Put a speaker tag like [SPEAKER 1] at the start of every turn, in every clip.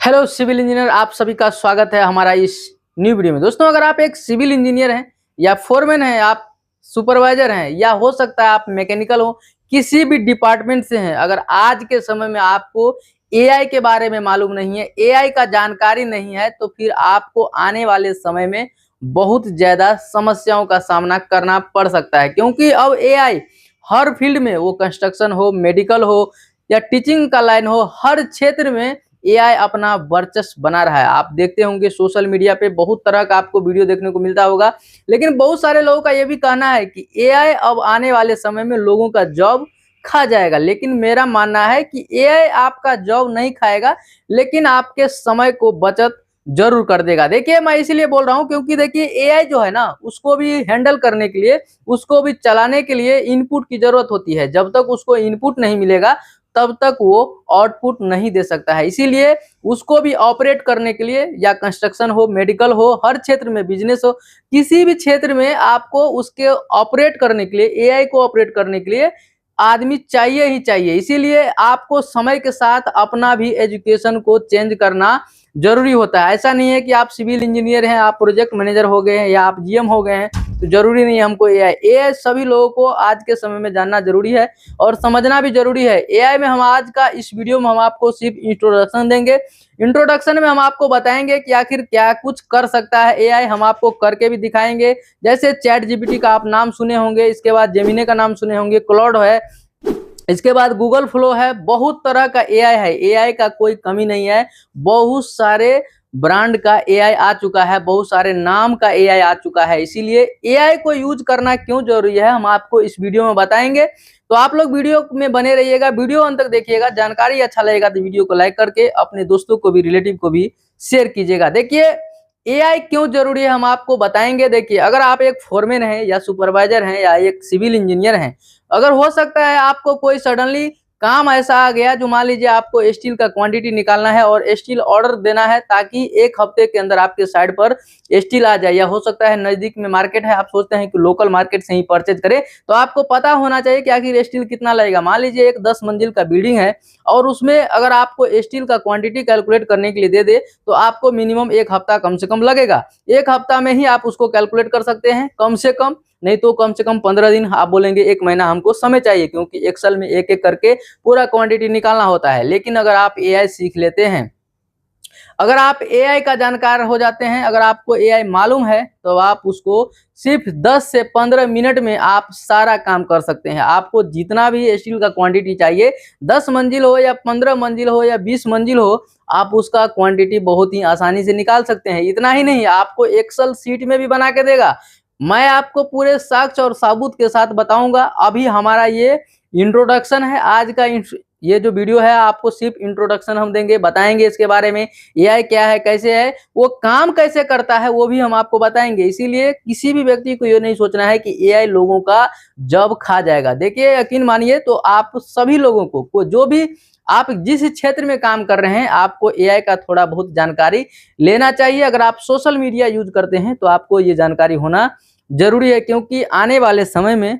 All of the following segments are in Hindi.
[SPEAKER 1] हेलो सिविल इंजीनियर, आप सभी का स्वागत है हमारा इस न्यू वीडियो में। दोस्तों, अगर आप एक सिविल इंजीनियर हैं या फोरमैन हैं, आप सुपरवाइजर हैं या हो सकता है आप मैकेनिकल हो, किसी भी डिपार्टमेंट से हैं, अगर आज के समय में आपको एआई के बारे में मालूम नहीं है, एआई का जानकारी नहीं है, तो फिर आपको आने वाले समय में बहुत ज्यादा समस्याओं का सामना करना पड़ सकता है। क्योंकि अब एआई हर फील्ड में, वो कंस्ट्रक्शन हो, मेडिकल हो या टीचिंग का लाइन हो, हर क्षेत्र में एआई अपना वर्चस्व बना रहा है। आप देखते होंगे सोशल मीडिया पे बहुत तरह का आपको वीडियो देखने को मिलता होगा, लेकिन बहुत सारे लोगों का ये भी कहना है कि एआई अब आने वाले समय में लोगों का जॉब खा जाएगा। लेकिन मेरा मानना है कि एआई आपका जॉब नहीं खाएगा, लेकिन आपके समय को बचत जरूर कर देगा। देखिए, मैं इसीलिए बोल रहा हूँ क्योंकि देखिए एआई जो है ना, उसको भी हैंडल करने के लिए, उसको भी चलाने के लिए इनपुट की जरूरत होती है। जब तक उसको इनपुट नहीं मिलेगा तब तक वो आउटपुट नहीं दे सकता है। इसीलिए उसको भी ऑपरेट करने के लिए, या कंस्ट्रक्शन हो, मेडिकल हो, हर क्षेत्र में, बिजनेस हो, किसी भी क्षेत्र में आपको उसके ऑपरेट करने के लिए, एआई को ऑपरेट करने के लिए आदमी चाहिए ही चाहिए। इसीलिए आपको समय के साथ अपना भी एजुकेशन को चेंज करना जरूरी होता है। ऐसा नहीं है कि आप सिविल इंजीनियर हैं, आप प्रोजेक्ट मैनेजर हो गए हैं या आप जीएम हो गए हैं तो जरूरी नहीं है हमको एआई सभी लोगों को आज के समय में जानना जरूरी है और समझना भी जरूरी है। एआई में हम आज का इस वीडियो में हम आपको सिर्फ इंट्रोडक्शन देंगे। इंट्रोडक्शन में हम आपको बताएंगे कि आखिर क्या कुछ कर सकता है एआई, हम आपको करके भी दिखाएंगे। जैसे चैट जीपीटी का आप नाम सुने होंगे, इसके बाद जेमिनी का नाम सुने होंगे, क्लॉड है, इसके बाद गूगल फ्लो है, बहुत तरह का एआई है। एआई का कोई कमी नहीं है, बहुत सारे ब्रांड का एआई आ चुका है, बहुत सारे नाम का एआई आ चुका है। इसीलिए एआई को यूज करना क्यों जरूरी है हम आपको इस वीडियो में बताएंगे। तो आप लोग वीडियो में बने रहिएगा, वीडियो अंत तक देखिएगा। जानकारी अच्छा लगेगा तो वीडियो को लाइक करके अपने दोस्तों को भी, रिलेटिव को भी शेयर कीजिएगा। देखिए एआई क्यों जरूरी है हम आपको बताएंगे। देखिए, अगर आप एक फोरमैन हैं या सुपरवाइजर हैं या एक सिविल इंजीनियर हैं, अगर हो सकता है आपको कोई सडनली काम ऐसा आ गया, जो मान लीजिए आपको स्टील का क्वांटिटी निकालना है और स्टील ऑर्डर देना है ताकि एक हफ्ते के अंदर आपके साइड पर स्टील आ जाए, या हो सकता है नजदीक में मार्केट है, आप सोचते हैं कि लोकल मार्केट से ही परचेज करें, तो आपको पता होना चाहिए कि आखिर स्टील कितना लगेगा। मान लीजिए एक 10 मंजिल का बिल्डिंग है और उसमें अगर आपको स्टील का क्वांटिटी कैलकुलेट करने के लिए दे दे तो आपको मिनिमम एक हफ्ता कम से कम लगेगा। एक हफ्ता में ही आप उसको कैलकुलेट कर सकते हैं कम से कम, नहीं तो कम से कम 15 दिन, आप बोलेंगे एक महीना हमको समय चाहिए, क्योंकि एक्सेल में एक एक करके पूरा क्वांटिटी निकालना होता है। लेकिन अगर आप एआई सीख लेते हैं, अगर आप एआई का जानकार हो जाते हैं, अगर आपको एआई मालूम है, तो आप उसको सिर्फ 10 से 15 मिनट में आप सारा काम कर सकते हैं। आपको जितना भी स्टील का क्वांटिटी चाहिए, 10 मंजिल हो या 15 मंजिल हो या 20 मंजिल हो, आप उसका क्वांटिटी बहुत ही आसानी से निकाल सकते हैं। इतना ही नहीं, आपको एक्सेल सीट में भी बना के देगा। मैं आपको पूरे साक्ष्य और साबूत के साथ बताऊंगा। अभी हमारा ये इंट्रोडक्शन है, आज का ये जो वीडियो है आपको सिर्फ इंट्रोडक्शन हम देंगे, बताएंगे इसके बारे में एआई क्या है, कैसे है, वो काम कैसे करता है, वो भी हम आपको बताएंगे। इसीलिए किसी भी व्यक्ति को ये नहीं सोचना है कि एआई लोगों का जॉब खा जाएगा। देखिए, यकीन मानिए तो आप सभी लोगों को जो भी आप जिस क्षेत्र में काम कर रहे हैं, आपको एआई का थोड़ा बहुत जानकारी लेना चाहिए। अगर आप सोशल मीडिया यूज करते हैं तो आपको ये जानकारी होना जरूरी है, क्योंकि आने वाले समय में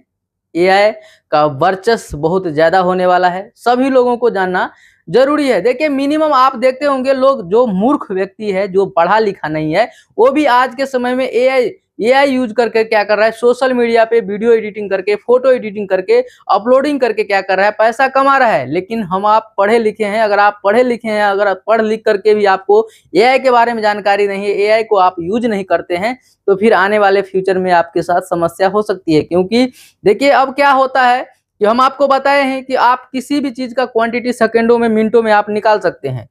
[SPEAKER 1] एआई का वर्चस्व बहुत ज्यादा होने वाला है, सभी लोगों को जानना जरूरी है। देखिए, मिनिमम आप देखते होंगे लोग, जो मूर्ख व्यक्ति है, जो पढ़ा लिखा नहीं है, वो भी आज के समय में एआई यूज करके क्या कर रहा है, सोशल मीडिया पे वीडियो एडिटिंग करके, फोटो एडिटिंग करके, अपलोडिंग करके क्या कर रहा है, पैसा कमा रहा है। लेकिन हम आप पढ़े लिखे हैं, अगर आप पढ़े लिखे हैं, अगर आप पढ़ लिख करके भी आपको एआई के बारे में जानकारी नहीं है, एआई को आप यूज नहीं करते हैं, तो फिर आने वाले फ्यूचर में आपके साथ समस्या हो सकती है। क्योंकि देखिए, अब क्या होता है कि हम आपको बताए हैं कि आप किसी भी चीज का क्वांटिटी सेकंडों में, मिनटों में आप निकाल सकते हैं।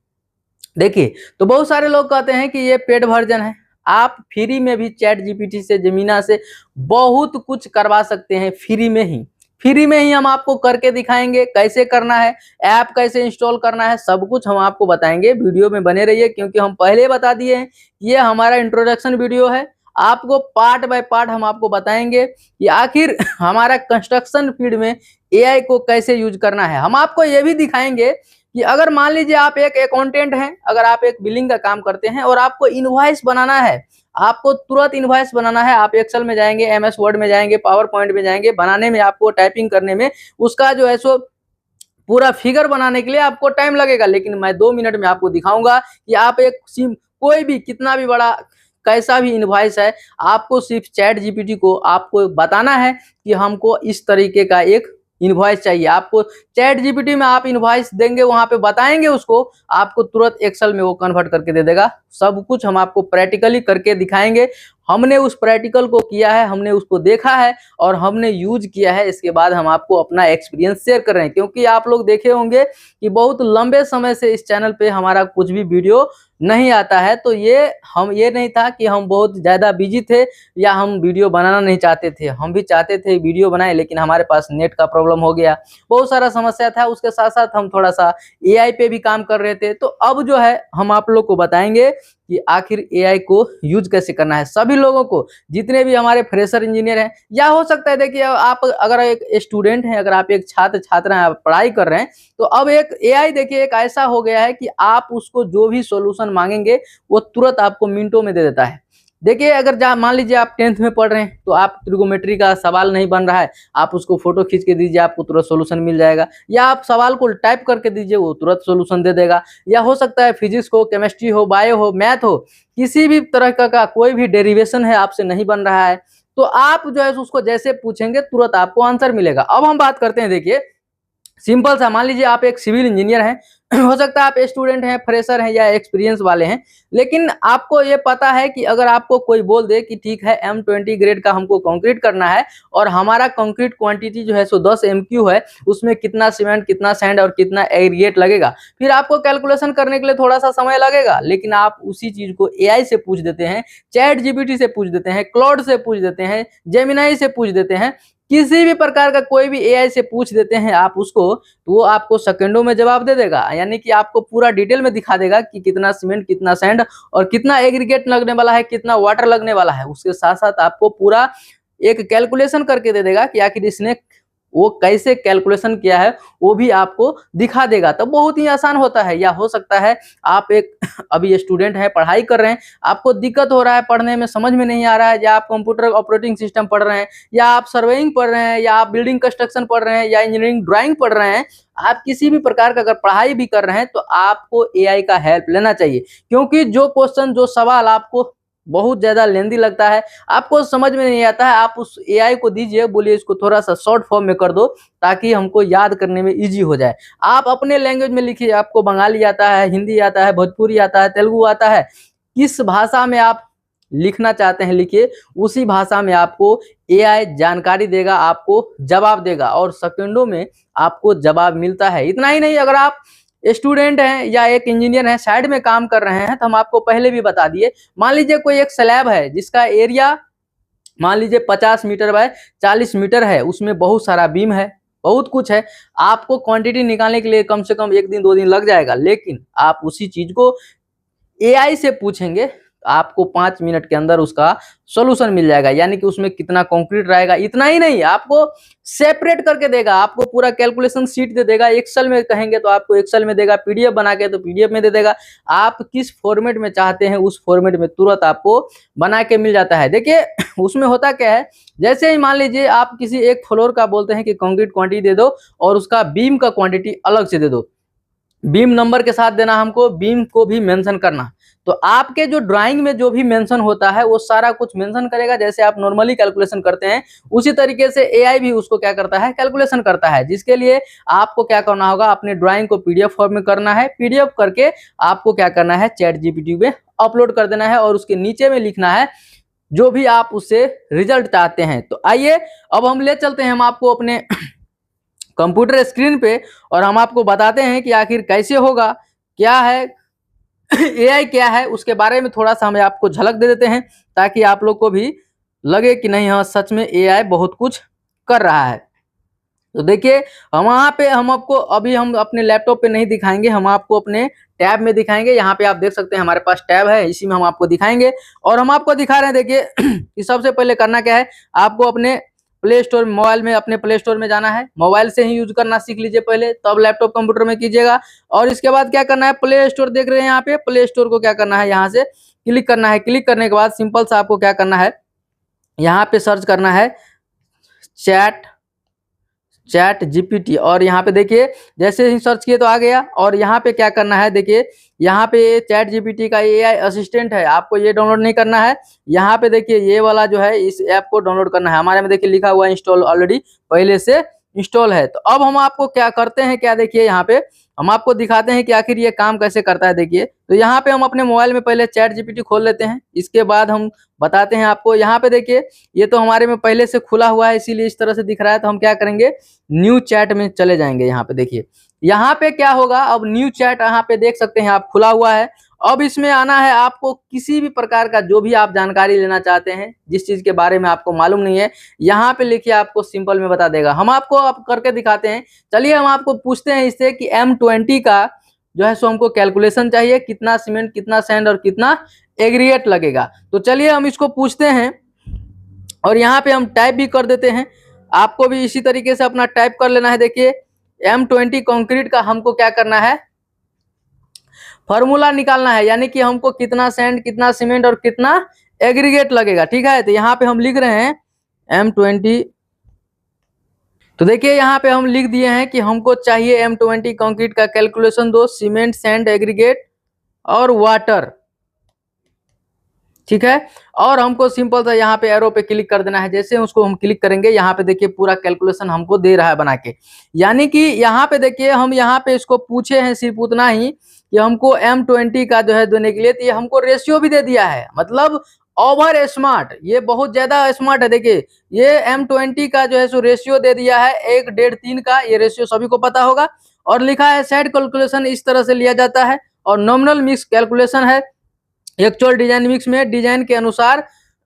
[SPEAKER 1] देखिए, तो बहुत सारे लोग कहते हैं कि ये पेड वर्जन है, आप फ्री में भी चैट जीपीटी से, जेमिना से बहुत कुछ करवा सकते हैं। फ्री में ही हम आपको करके दिखाएंगे कैसे करना है, ऐप कैसे इंस्टॉल करना है, सब कुछ हम आपको बताएंगे। वीडियो में बने रहिए, क्योंकि हम पहले बता दिए हैं ये हमारा इंट्रोडक्शन वीडियो है। आपको पार्ट बाय पार्ट हम आपको बताएंगे कि आखिर हमारा कंस्ट्रक्शन फील्ड में एआई को कैसे यूज करना है। हम आपको ये भी दिखाएंगे कि अगर मान लीजिए आप एक अकाउंटेंट हैं, अगर आप एक बिलिंग का काम करते हैं और आपको इनवॉइस बनाना है, आपको तुरंत इनवॉइस बनाना है, आप एक्सेल में जाएंगे, एमएस वर्ड में जाएंगे, पावर पॉइंट में जाएंगे, बनाने में, आपको टाइपिंग करने में उसका जो है सो पूरा फिगर बनाने के लिए आपको टाइम लगेगा, लेकिन मैं 2 मिनट में आपको दिखाऊंगा कि आप एक कोई भी कितना भी बड़ा कैसा भी इनवॉइस है, आपको सिर्फ चैट जीपीटी को आपको बताना है कि हमको इस तरीके का एक इनवॉइस चाहिए। आपको चैट जीपीटी में आप इनवॉइस देंगे, वहां पे बताएंगे उसको, आपको तुरंत एक्सेल में वो कन्वर्ट करके दे देगा। सब कुछ हम आपको प्रैक्टिकली करके दिखाएंगे। हमने उस प्रैक्टिकल को किया है, हमने उसको देखा है और हमने यूज किया है। इसके बाद हम आपको अपना एक्सपीरियंस शेयर कर रहे हैं, क्योंकि आप लोग देखे होंगे कि बहुत लंबे समय से इस चैनल पे हमारा कुछ भी वीडियो नहीं आता है। तो ये नहीं था कि हम बहुत ज़्यादा बिजी थे या हम वीडियो बनाना नहीं चाहते थे, हम भी चाहते थे वीडियो बनाए, लेकिन हमारे पास नेट का प्रॉब्लम हो गया, बहुत सारा समस्या था। उसके साथ साथ हम थोड़ा सा एआई पे भी काम कर रहे थे। तो अब जो है हम आप लोग को बताएंगे कि आखिर एआई को यूज कैसे करना है। सभी लोगों को, जितने भी हमारे फ्रेशर इंजीनियर हैं, या हो सकता है देखिए आप अगर एक स्टूडेंट हैं, अगर आप एक छात्र हैं, आप पढ़ाई कर रहे हैं, तो अब एक एआई देखिए एक ऐसा हो गया है कि आप उसको जो भी सॉल्यूशन मांगेंगे वो तुरंत आपको मिनटों में दे देता है। देखिए अगर मान लीजिए आप 10th में पढ़ रहे हैं, तो आप ट्रिगोमेट्री का सवाल नहीं बन रहा है, आप उसको फोटो खींच के दीजिए, आपको तुरंत सॉल्यूशन मिल जाएगा। या आप सवाल को टाइप करके दीजिए, वो तुरंत सॉल्यूशन दे देगा। या हो सकता है फिजिक्स हो, केमिस्ट्री हो, बायो हो, मैथ हो, किसी भी तरह का कोई भी डेरिवेशन है आपसे नहीं बन रहा है, तो आप जो है उसको जैसे पूछेंगे तुरंत आपको आंसर मिलेगा। अब हम बात करते हैं, देखिए सिंपल सा, मान लीजिए आप एक सिविल इंजीनियर हैं, हो सकता है आप स्टूडेंट हैं, फ्रेशर हैं या एक्सपीरियंस वाले हैं, लेकिन आपको ये पता है कि अगर आपको कोई बोल दे कि ठीक है M20 ग्रेड का हमको कंक्रीट करना है और हमारा कंक्रीट क्वांटिटी जो है सो 10 MQ है, उसमें कितना सीमेंट, कितना सैंड और कितना एग्रीगेट लगेगा, फिर आपको कैलकुलेशन करने के लिए थोड़ा सा समय लगेगा। लेकिन आप उसी चीज को एआई से पूछ देते हैं, चैट जीपीटी से पूछ देते हैं, क्लाउड से पूछ देते हैं, जेमिनाई से पूछ देते हैं, किसी भी प्रकार का कोई भी एआई से पूछ देते हैं आप उसको, तो वो आपको सेकंडों में जवाब दे देगा। यानी कि आपको पूरा डिटेल में दिखा देगा कि कितना सीमेंट, कितना सैंड और कितना एग्रीगेट लगने वाला है, कितना वाटर लगने वाला है। उसके साथ साथ आपको पूरा एक कैलकुलेशन करके दे देगा कि आखिर इसने वो कैसे कैलकुलेशन किया है, वो भी आपको दिखा देगा। तो बहुत ही आसान होता है। या हो सकता है आप एक अभी स्टूडेंट है, पढ़ाई कर रहे हैं, आपको दिक्कत हो रहा है पढ़ने में, समझ में नहीं आ रहा है, या आप कंप्यूटर ऑपरेटिंग सिस्टम पढ़ रहे हैं, या आप सर्वेइंग पढ़ रहे हैं, या आप बिल्डिंग कंस्ट्रक्शन पढ़ रहे हैं, या इंजीनियरिंग ड्राइंग पढ़ रहे हैं, आप किसी भी प्रकार का अगर पढ़ाई भी कर रहे हैं, तो आपको एआई का हेल्प लेना चाहिए। क्योंकि जो क्वेश्चन, जो सवाल आपको बहुत ज्यादा लेंदी लगता है, आपको समझ में नहीं आता है, आप उस एआई को दीजिए, बोलिए इसको थोड़ा सा शॉर्ट फॉर्म में कर दो ताकि हमको याद करने में इजी हो जाए। आप अपने लैंग्वेज में लिखिए, आपको बंगाली आता है, हिंदी आता है, भोजपुरी आता है, तेलुगु आता है, किस भाषा में आप लिखना चाहते हैं लिखिए, उसी भाषा में आपको एआई जानकारी देगा, आपको जवाब देगा और सेकंडों में आपको जवाब मिलता है। इतना ही नहीं, अगर आप स्टूडेंट हैं या एक इंजीनियर हैं, साइड में काम कर रहे हैं, तो हम आपको पहले भी बता दिए, मान लीजिए कोई एक स्लैब है जिसका एरिया मान लीजिए 50 मीटर बाय 40 मीटर है, उसमें बहुत सारा बीम है, बहुत कुछ है, आपको क्वांटिटी निकालने के लिए कम से कम 1 दिन 2 दिन लग जाएगा। लेकिन आप उसी चीज को एआई से पूछेंगे, आपको 5 मिनट के अंदर उसका सॉल्यूशन मिल जाएगा। यानी कि उसमें कितना कंक्रीट रहेगा, इतना ही नहीं, आपको सेपरेट करके देगा, आपको पूरा कैलकुलेशन शीट दे देगा। एक्सेल में कहेंगे तो आपको एक्सेल में देगा, पीडीएफ बना के तो पीडीएफ में दे देगा। आप किस फॉर्मेट में चाहते हैं उस फॉर्मेट में तुरंत आपको बना के मिल जाता है। देखिए उसमें होता क्या है, जैसे ही मान लीजिए आप किसी एक फ्लोर का बोलते हैं कि कंक्रीट क्वांटिटी दे दो और उसका बीम का क्वांटिटी अलग से दे दो, बीम नंबर के साथ देना, हमको बीम को भी मेंशन करना। तो आपके जो ड्राइंग में जो भी मेंशन होता है वो सारा कुछ मेंशन करेगा। जैसे आप नॉर्मली कैलकुलेशन करते हैं, उसी तरीके से एआई भी उसको क्या करता है, कैलकुलेशन करता है। जिसके लिए आपको क्या करना होगा, अपने ड्राइंग को पीडीएफ फॉर्म में करना है, पीडीएफ करके आपको क्या करना है, चैट जीपीटी में अपलोड कर देना है और उसके नीचे में लिखना है जो भी आप उससे रिजल्ट चाहते हैं। तो आइए अब हम ले चलते हैं हम आपको अपने कंप्यूटर स्क्रीन पे और हम आपको बताते हैं कि आखिर कैसे होगा, क्या है एआई क्या है, उसके बारे में थोड़ा सा हमें आपको झलक दे देते हैं ताकि आप लोग को भी लगे कि नहीं हाँ सच में एआई बहुत कुछ कर रहा है। तो देखिए हम वहाँ पे हम आपको अभी हम अपने लैपटॉप पे नहीं दिखाएंगे, हम आपको अपने टैब में दिखाएंगे। यहाँ पे आप देख सकते हैं हमारे पास टैब है, इसी में हम आपको दिखाएंगे और हम आपको दिखा रहे हैं। देखिए कि सबसे पहले करना क्या है, आपको अपने प्ले स्टोर, मोबाइल में अपने प्ले स्टोर में जाना है, मोबाइल से ही यूज करना सीख लीजिए पहले, तब लैपटॉप कंप्यूटर में कीजिएगा। और इसके बाद क्या करना है, प्ले स्टोर देख रहे हैं यहाँ पे, प्ले स्टोर को क्या करना है, यहाँ से क्लिक करना है। क्लिक करने के बाद सिंपल सा आपको क्या करना है, यहाँ पे सर्च करना है चैट जीपीटी, और यहाँ पे देखिए जैसे ही सर्च किए तो आ गया। और यहाँ पे क्या करना है, देखिए यहाँ पे चैट जीपीटी का एआई असिस्टेंट है, आपको ये डाउनलोड नहीं करना है। यहाँ पे देखिए ये वाला जो है इस ऐप को डाउनलोड करना है। हमारे में देखिए लिखा हुआ है इंस्टॉल, ऑलरेडी पहले से इंस्टॉल है। तो अब हम आपको क्या करते हैं, क्या देखिए यहाँ पे हम आपको दिखाते हैं कि आखिर ये काम कैसे करता है। देखिए तो यहाँ पे हम अपने मोबाइल में पहले चैट जीपीटी खोल लेते हैं, इसके बाद हम बताते हैं आपको। यहाँ पे देखिए ये तो हमारे में पहले से खुला हुआ है, इसीलिए इस तरह से दिख रहा है। तो हम क्या करेंगे, न्यू चैट में चले जाएंगे। यहाँ पे देखिए यहाँ पे क्या होगा, अब न्यू चैट यहाँ पे देख सकते हैं आप खुला हुआ है। अब इसमें आना है, आपको किसी भी प्रकार का जो भी आप जानकारी लेना चाहते हैं, जिस चीज के बारे में आपको मालूम नहीं है, यहाँ पे लिखिए, आपको सिंपल में बता देगा। हम आपको अब करके दिखाते हैं। चलिए हम आपको पूछते हैं इससे कि M20 का जो है सो हमको कैलकुलेशन चाहिए, कितना सीमेंट, कितना सैंड और कितना एग्रीगेट लगेगा। तो चलिए हम इसको पूछते हैं, और यहाँ पे हम टाइप भी कर देते हैं। आपको भी इसी तरीके से अपना टाइप कर लेना है। देखिए M20 कंक्रीट का हमको क्या करना है, फॉर्मूला निकालना है, यानी कि हमको कितना सैंड, कितना सीमेंट और कितना एग्रीगेट लगेगा। ठीक है, तो यहाँ पे हम लिख रहे हैं M20। तो देखिए यहाँ पे हम लिख दिए हैं कि हमको चाहिए M20 कंक्रीट का कैलकुलेशन दो, सीमेंट, सैंड, एग्रीगेट और वाटर। ठीक है, और हमको सिंपल सा यहाँ पे एरो पे क्लिक कर देना है। जैसे उसको हम क्लिक करेंगे, यहाँ पे देखिए पूरा कैलकुलेशन हमको दे रहा है बना के। यानी कि यहाँ पे देखिए हम यहाँ पे इसको पूछे हैं सिर्फ उतना ही कि हमको M20 का जो है देने के लिए, तो ये हमको रेशियो भी दे दिया है। मतलब ओवर स्मार्ट, ये बहुत ज्यादा स्मार्ट है। देखिए ये M20 का जो है सो रेशियो दे दिया है 1:3 का, ये रेशियो सभी को पता होगा। और लिखा है सेट कैलकुलेशन इस तरह से लिया जाता है, और नॉमिनल मिक्स कैलकुलेशन है। एक्चुअल डिजाइन मिक्स में डिजाइन के अनुसार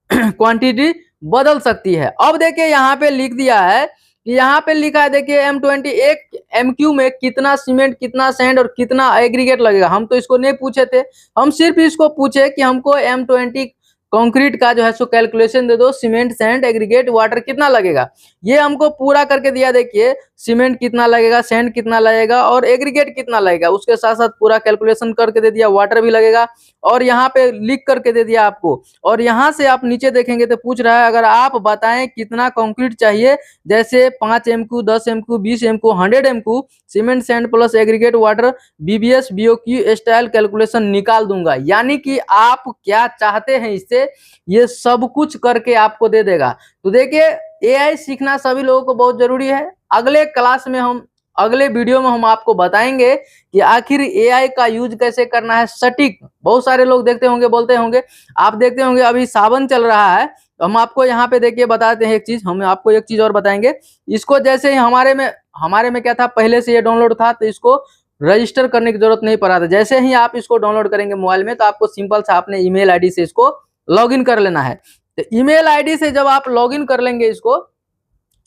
[SPEAKER 1] क्वांटिटी बदल सकती है। अब देखिए यहाँ पे लिख दिया है कि यहाँ पे लिखा है, देखिए M20 एक MQ में कितना सीमेंट, कितना सैंड और कितना एग्रीगेट लगेगा। हम तो इसको नहीं पूछे थे, हम सिर्फ इसको पूछे कि हमको M20 कंक्रीट का जो है सो कैलकुलेशन दे दो, सीमेंट, सैंड, एग्रीगेट, वाटर कितना लगेगा। ये हमको पूरा करके दिया। देखिए सीमेंट कितना लगेगा, सैंड कितना लगेगा और एग्रीगेट कितना लगेगा, उसके साथ साथ पूरा कैलकुलेशन करके दे दिया, वाटर भी लगेगा और यहाँ पे लिख करके दे दिया आपको। और यहाँ से आप नीचे देखेंगे तो पूछ रहा है अगर आप बताएं कितना कंक्रीट चाहिए, जैसे 5 MQ, 10 MQ, 20 MQ, 100 MQ cement, sand plus aggregate, water, BBS, BOQ style calculation निकाल दूंगा। यानी कि आप क्या चाहते हैं इससे, ये सब कुछ करके आपको दे देगा। तो देखिए एआई सीखना सभी लोगों को बहुत जरूरी है। अगले क्लास में हम, अगले वीडियो में हम आपको बताएंगे कि आखिर एआई का यूज कैसे करना है सटीक। बहुत सारे लोग देखते होंगे, बोलते होंगे, आप देखते होंगे अभी सावन चल रहा है, तो हम आपको यहाँ पे देखिए बताते हैं एक चीज, हम आपको एक चीज और बताएंगे। इसको जैसे ही हमारे में क्या था, पहले से ये डाउनलोड था, तो इसको रजिस्टर करने की जरूरत नहीं पड़ा था। जैसे ही आप इसको डाउनलोड करेंगे मोबाइल में, तो आपको सिंपल सा अपने ईमेल आईडी से इसको लॉगिन कर लेना है। तो ईमेल आईडी से जब आप लॉगिन कर लेंगे इसको,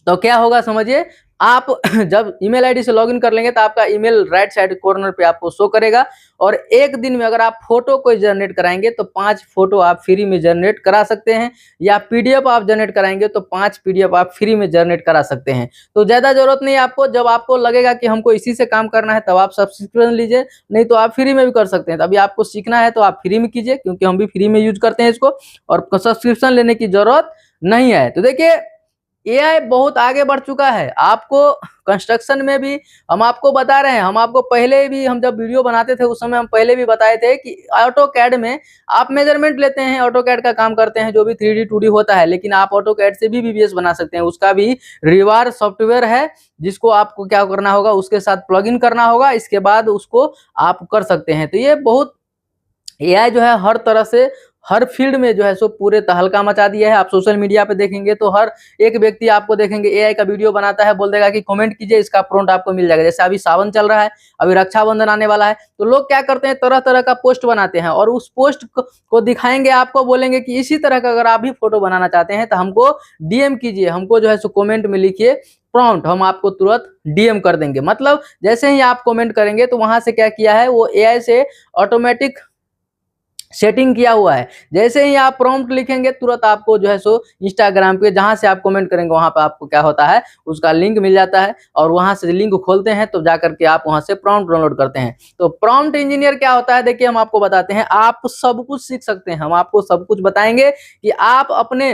[SPEAKER 1] तो क्या होगा समझिए, आप जब ईमेल आईडी से लॉगिन कर लेंगे तो आपका ईमेल राइट साइड कॉर्नर पे आपको शो करेगा। और एक दिन में अगर आप फोटो कोई जनरेट कराएंगे तो 5 फोटो आप फ्री में जनरेट करा सकते हैं, या पीडीएफ आप जनरेट कराएंगे तो 5 पीडीएफ आप फ्री में जनरेट करा सकते हैं। तो ज्यादा जरूरत नहीं है आपको, जब आपको लगेगा कि हमको इसी से काम करना है तब आप सब्सक्रिप्शन लीजिए, नहीं तो आप फ्री में भी कर सकते हैं। तो अभी आपको सीखना है तो आप फ्री में कीजिए, क्योंकि हम भी फ्री में यूज करते हैं इसको, और सब्सक्रिप्शन लेने की जरूरत नहीं है। तो देखिए एआई बहुत आगे बढ़ चुका है। आपको कंस्ट्रक्शन में भी हम आपको बता रहे हैं, हम आपको पहले भी, हम जब वीडियो बनाते थे उस समय हम पहले भी बताए थे कि ऑटोकैड में आप मेजरमेंट लेते हैं, ऑटोकैड का काम करते हैं, जो भी 3D 2D होता है, लेकिन आप ऑटोकैड से भी बीबीएस बना सकते हैं। उसका भी रिवार सॉफ्टवेयर है, जिसको आपको क्या करना होगा, उसके साथ प्लगइन करना होगा, इसके बाद उसको आप कर सकते हैं। तो ये बहुत एआई जो है हर तरह से हर फील्ड में जो है सो पूरे तहलका मचा दिया है। आप सोशल मीडिया पे देखेंगे तो हर एक व्यक्ति आपको देखेंगे एआई का वीडियो बनाता है, बोल देगा कि कमेंट कीजिए, इसका प्रॉम्प्ट आपको मिल जाएगा। जैसे अभी सावन चल रहा है, अभी रक्षाबंधन आने वाला है, तो लोग क्या करते हैं, तरह तरह का पोस्ट बनाते हैं और उस पोस्ट को दिखाएंगे आपको, बोलेंगे कि इसी तरह का अगर आप भी फोटो बनाना चाहते हैं तो हमको डीएम कीजिए, हमको जो है सो कमेंट में लिखिए प्रॉम्प्ट, हम आपको तुरंत डीएम कर देंगे। मतलब जैसे ही आप कमेंट करेंगे तो वहां से क्या किया है, वो एआई से ऑटोमेटिक सेटिंग किया हुआ है। जैसे ही आप प्रॉम्प्ट लिखेंगे तुरंत आपको जो है सो इंस्टाग्राम पे जहां से आप कमेंट करेंगे वहां पे आपको क्या होता है, उसका लिंक मिल जाता है, और वहां से लिंक खोलते हैं तो जाकर के आप वहां से प्रॉम्प्ट डाउनलोड करते हैं। तो प्रॉम्प्ट इंजीनियर क्या होता है, देखिए हम आपको बताते हैं, आप सब कुछ सीख सकते हैं। हम आपको सब कुछ बताएंगे कि आप अपने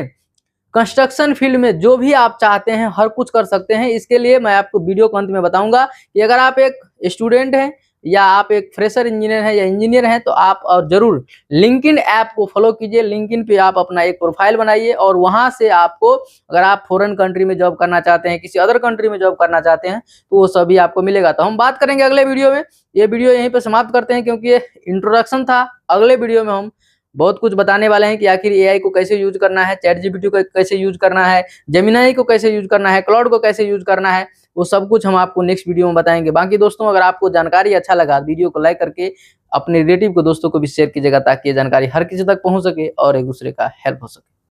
[SPEAKER 1] कंस्ट्रक्शन फील्ड में जो भी आप चाहते हैं हर कुछ कर सकते हैं। इसके लिए मैं आपको वीडियो के अंत में बताऊंगा कि अगर आप एक स्टूडेंट हैं या आप एक फ्रेशर इंजीनियर हैं या इंजीनियर हैं तो आप और जरूर लिंक्डइन ऐप को फॉलो कीजिए। लिंक्डइन पे आप अपना एक प्रोफाइल बनाइए और वहां से आपको, अगर आप फॉरेन कंट्री में जॉब करना चाहते हैं, किसी अदर कंट्री में जॉब करना चाहते हैं, तो वो सभी आपको मिलेगा। तो हम बात करेंगे अगले वीडियो में। ये वीडियो यहीं पे समाप्त करते हैं क्योंकि ये इंट्रोडक्शन था। अगले वीडियो में हम बहुत कुछ बताने वाले हैं कि आखिर एआई को कैसे यूज करना है, चैट जीपीटी को कैसे यूज करना है, जेमिनाई को कैसे यूज करना है, क्लाउड को कैसे यूज करना है, वो सब कुछ हम आपको नेक्स्ट वीडियो में बताएंगे। बाकी दोस्तों, अगर आपको जानकारी अच्छा लगा, वीडियो को लाइक करके अपने रिलेटिव को, दोस्तों को भी शेयर कीजिएगा ताकि ये जानकारी हर किसी तक पहुंच सके और एक दूसरे का हेल्प हो सके।